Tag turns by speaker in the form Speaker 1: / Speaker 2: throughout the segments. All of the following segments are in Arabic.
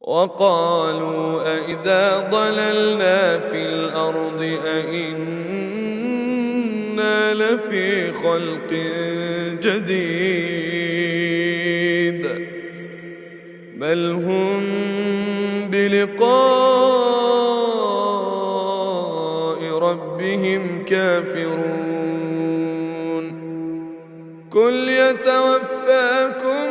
Speaker 1: وقالوا أإذا ضللنا في الأرض أإنا لفي خلق جديد بل هم بلقاء ربهم كافرون قل يتوفاكم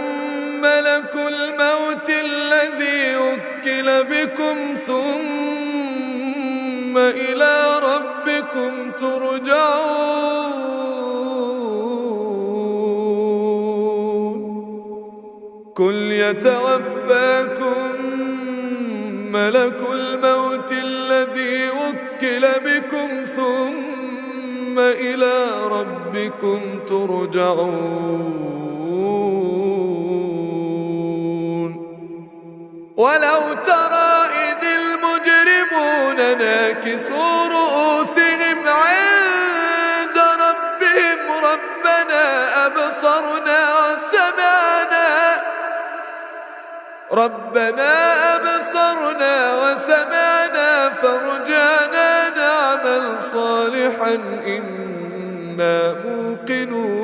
Speaker 1: ملك الموت الذي وكل بكم ثم إلى ربكم ترجعون قل يتوفاكم ملك الموت الذي وكل بكم ثم إلى ربكم ترجعون ولو ترى إذ المجرمون ناكسوا رؤوسهم عند ربهم ربنا أبصرنا وسمعنا فارجعنا نعمل صالحا إنا موقنون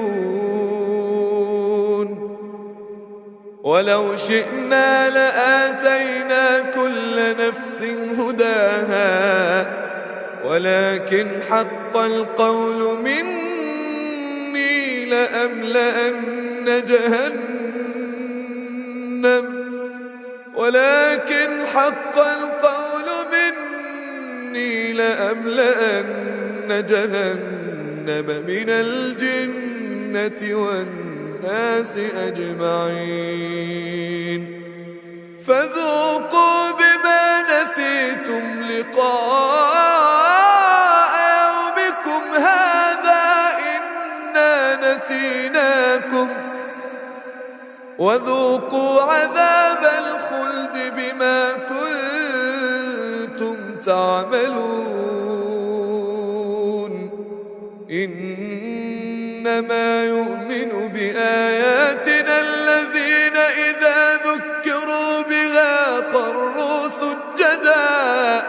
Speaker 1: ولو شئنا لآتينا كل نفس هداها ولكن حق القول مني لأملأن جهنم من الجنة والناس أجمعين فذوقوا بما نسيتم لقاء يومكم هذا إنا نسيناكم وذوقوا عذاب الخلد بما كنتم تعملون إنما يؤمن بآياتنا الذين إذا ذكروا بها خروا سجدا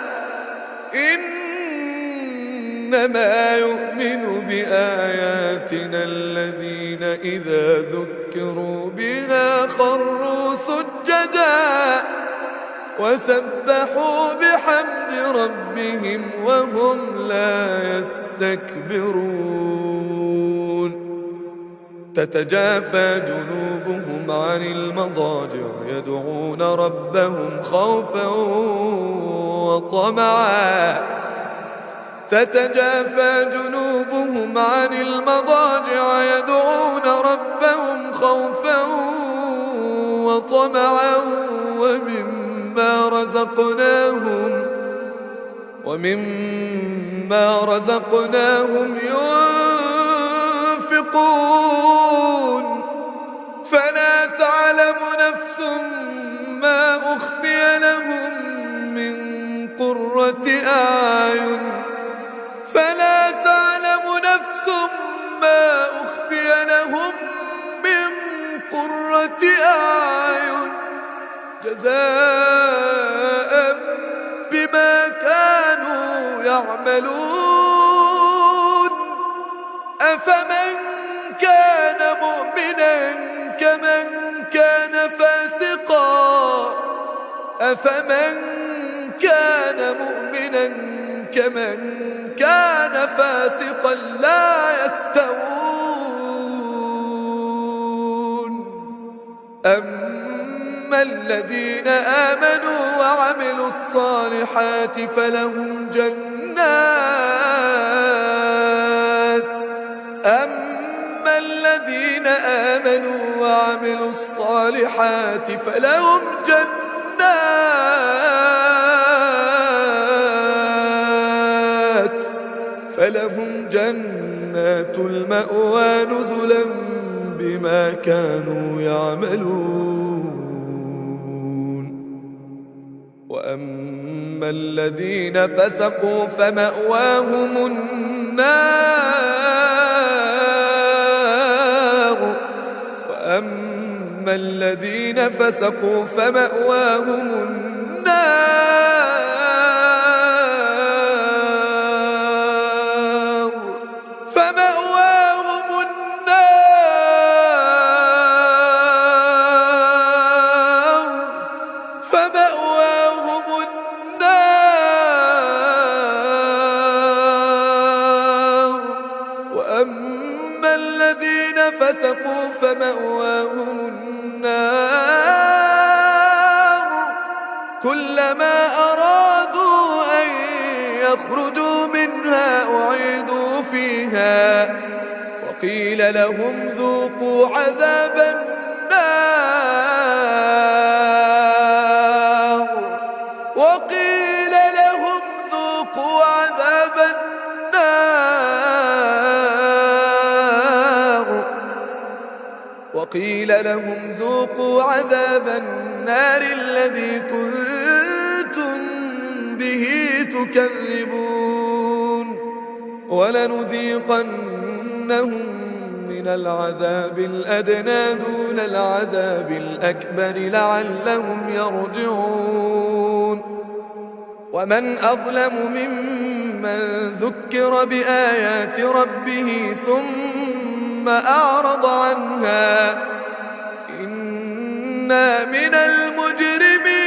Speaker 1: إنما يؤمن بآياتنا الذين إذا ذكروا بها خروا سجدا وسبحوا بحمد ربهم وهم لا يستكبرون تتجافى جنوبهم عن المضاجع يدعون ربهم خوفا وطمعا تتجافى جنوبهم عن المضاجع يدعون ربهم خوفا وطمعا ومما رزقناهم ينفقون فلا تعلم نفس ما أخفي لهم من قرة أعين جزاء بما كانوا يعملون أفمن كان مؤمنا كمن كان فاسقا لا يستوون أما الذين آمنوا وعملوا الصالحات فلهم جنات المأوى نزلا بما كانوا يعملون وأما الذين فسقوا فمأواهم النار فمأواهم النار. وأما الذين فسقوا فمأواهم النار كلما أرادوا أن يخرجوا منها أعيدوا فيها وقيل لهم ذوقوا عذاب النار وقيل لهم ذوقوا عذاب النار وقيل لهم ذوقوا عذاب النار الذي كنتم به تكذبون. ولنذيقنهم من العذاب الأدنى دون العذاب الأكبر لعلهم يرجعون. ومن أظلم ممن ذكر بآيات ربه ثم أعرض عنها إنا من المجرمين